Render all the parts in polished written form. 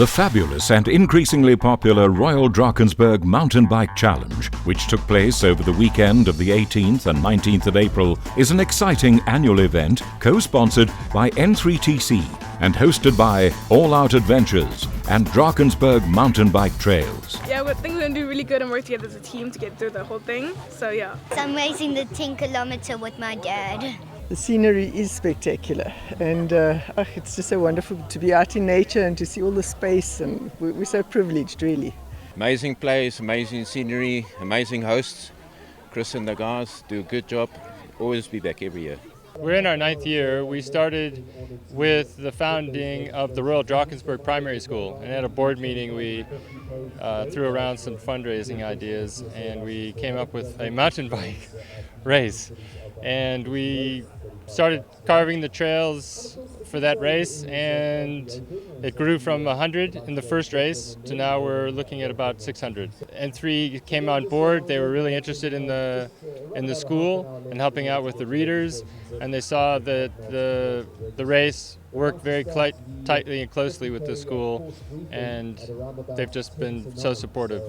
The fabulous and increasingly popular Royal Drakensberg Mountain Bike Challenge, which took place over the weekend of the 18th and 19th of April, is an exciting annual event co-sponsored by N3TC and hosted by All Out Adventures and Drakensberg Mountain Bike Trails. Yeah, I think we're going to do really good and work together as a team to get through the whole thing, so yeah. So I'm racing the 10 kilometer with my dad. The scenery is spectacular, and it's just so wonderful to be out in nature and to see all the space, and we're so privileged, really. Amazing place, amazing scenery, amazing hosts. Chris and the guys do a good job. Always be back every year. We're in our 9th year. We started with the founding of the Royal Drakensberg Primary School, and at a board meeting we threw around some fundraising ideas, and we came up with a mountain bike race. And we started carving the trails for that race, and it grew from 100 in the first race to now we're looking at about 600. N3 came on board. They were really interested in the school and helping out with the readers, and they saw that the race worked very tightly and closely with the school, and they've just been so supportive.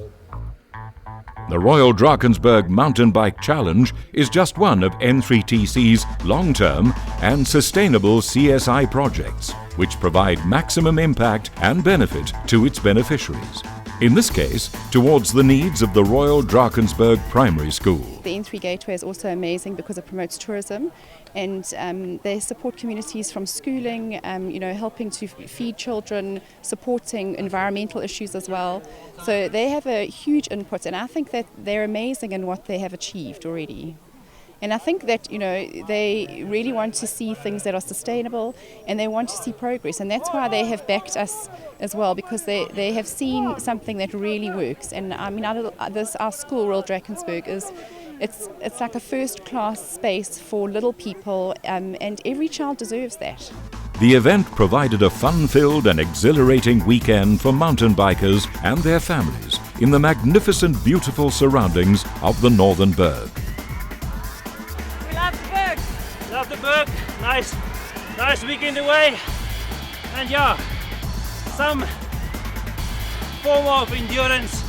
The Royal Drakensberg Mountain Bike Challenge is just one of N3TC's long-term and sustainable CSI projects, which provide maximum impact and benefit to its beneficiaries. In this case, towards the needs of the Royal Drakensberg Primary School. The N3 Gateway is also amazing because it promotes tourism, and they support communities from schooling, helping to feed children, supporting environmental issues as well. So they have a huge input, and I think that they're amazing in what they have achieved already. And I think that, they really want to see things that are sustainable, and they want to see progress. And that's why they have backed us as well, because they have seen something that really works. And I mean, our school, Royal Drakensberg, it's like a first-class space for little people, and every child deserves that. The event provided a fun-filled and exhilarating weekend for mountain bikers and their families in the magnificent, beautiful surroundings of the Northern Berg. Love the Berg, nice weekend away, and yeah, some form of endurance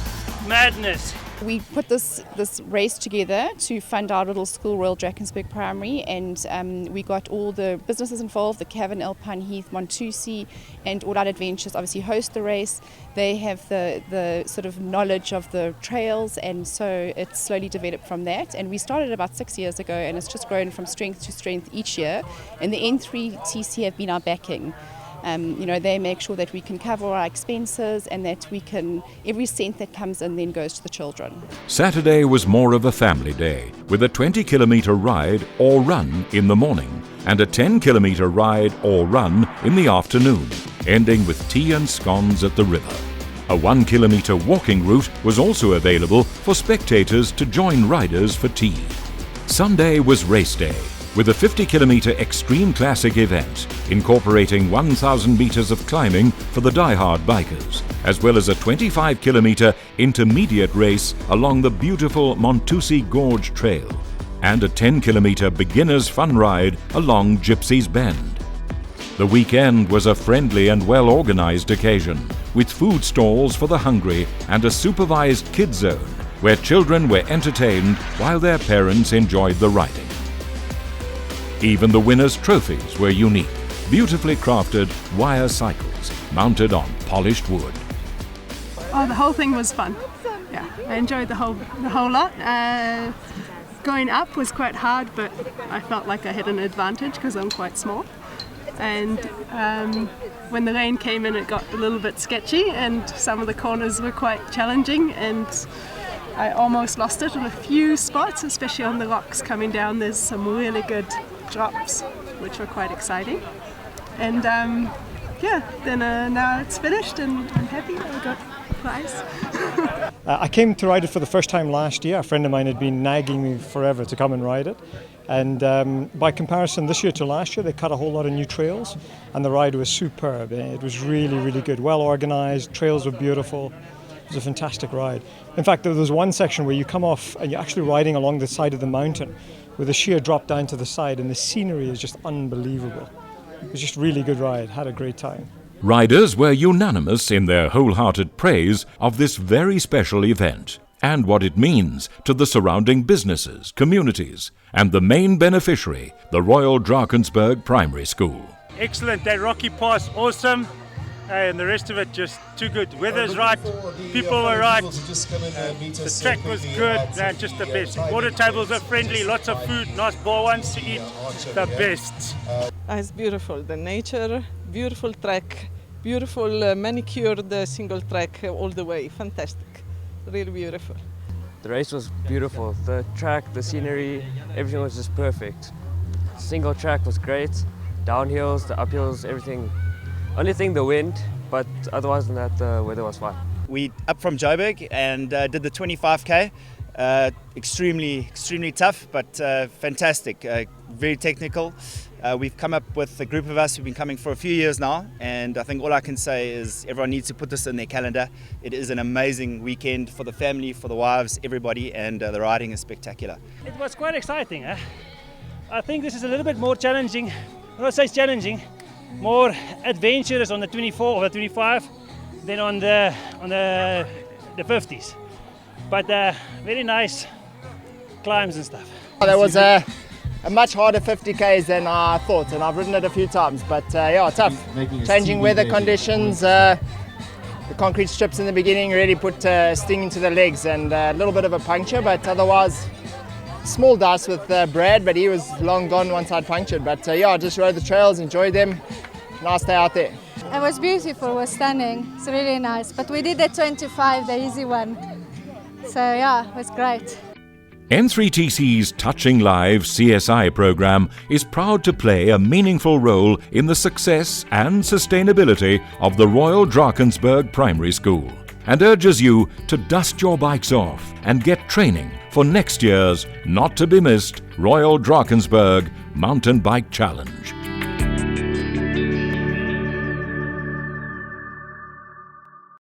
madness. We put this race together to fund our little school, Royal Drakensberg Primary, and we got all the businesses involved, the Cavan, Alpine Heath, Montusi, and All Out Adventures obviously host the race. They have the sort of knowledge of the trails, and so it's slowly developed from that. And we started about 6 years ago, and it's just grown from strength to strength each year. And the N3TC have been our backing. They make sure that we can cover our expenses, and that every cent that comes in then goes to the children. Saturday was more of a family day, with a 20-kilometer ride or run in the morning and a 10-kilometer ride or run in the afternoon, ending with tea and scones at the river. A 1-kilometer walking route was also available for spectators to join riders for tea. Sunday was race day, with a 50-kilometer extreme classic event incorporating 1,000 meters of climbing for the die-hard bikers, as well as a 25-kilometer intermediate race along the beautiful Montusi Gorge Trail, and a 10-kilometer beginner's fun ride along Gypsy's Bend. The weekend was a friendly and well-organized occasion, with food stalls for the hungry and a supervised kids zone, where children were entertained while their parents enjoyed the riding. Even the winners' trophies were unique, beautifully crafted wire cycles mounted on polished wood. Oh, the whole thing was fun. Yeah, I enjoyed the whole lot. Going up was quite hard, but I felt like I had an advantage because I'm quite small. And when the rain came in, it got a little bit sketchy, and some of the corners were quite challenging, and I almost lost it in a few spots, especially on the rocks coming down. There's some really good drops, which were quite exciting. And now it's finished, and I'm happy I got a prize. I came to ride it for the first time last year. A friend of mine had been nagging me forever to come and ride it. And by comparison, this year to last year, they cut a whole lot of new trails, and the ride was superb. It was really, really good, well organized, trails were beautiful. It was a fantastic ride. In fact, there was one section where you come off and you're actually riding along the side of the mountain with a sheer drop down to the side, and the scenery is just unbelievable. It was just a really good ride, had a great time. Riders were unanimous in their wholehearted praise of this very special event and what it means to the surrounding businesses, communities, and the main beneficiary, the Royal Drakensberg Primary School. Excellent, that rocky pass, awesome. And the rest of it just too good. Weather's right, people were right, the track was good, and just the best. Water tables are friendly, lots of food, nice bar ones to eat, the best. It's beautiful, the nature, beautiful track, beautiful manicured single track all the way, fantastic, really beautiful. The race was beautiful, the track, the scenery, everything was just perfect. Single track was great, downhills, the uphills, everything. Only thing, the wind, but otherwise than that, the weather was fine. We up from Joburg and did the 25k. Extremely tough, but fantastic. Very technical. We've come up with a group of us who've been coming for a few years now, and I think all I can say is everyone needs to put this in their calendar. It is an amazing weekend for the family, for the wives, everybody, and the riding is spectacular. It was quite exciting. I think this is a little bit more challenging. When I say it's challenging, more adventurous on the 24 or the 25 than on the 50s, but very nice climbs and stuff. There was a much harder 50k's than I thought, and I've ridden it a few times, but yeah, tough. Changing weather conditions, the concrete strips in the beginning really put sting into the legs, and a little bit of a puncture, but otherwise small dust with Brad, but he was long gone once I'd punctured. But yeah, I just rode the trails, enjoyed them. Nice day out there. It was beautiful, it was stunning. It's really nice. But we did the 25, the easy one. So yeah, it was great. N3TC's Touching Live CSI program is proud to play a meaningful role in the success and sustainability of the Royal Drakensberg Primary School, and urges you to dust your bikes off and get training for next year's not-to-be-missed Royal Drakensberg Mountain Bike Challenge.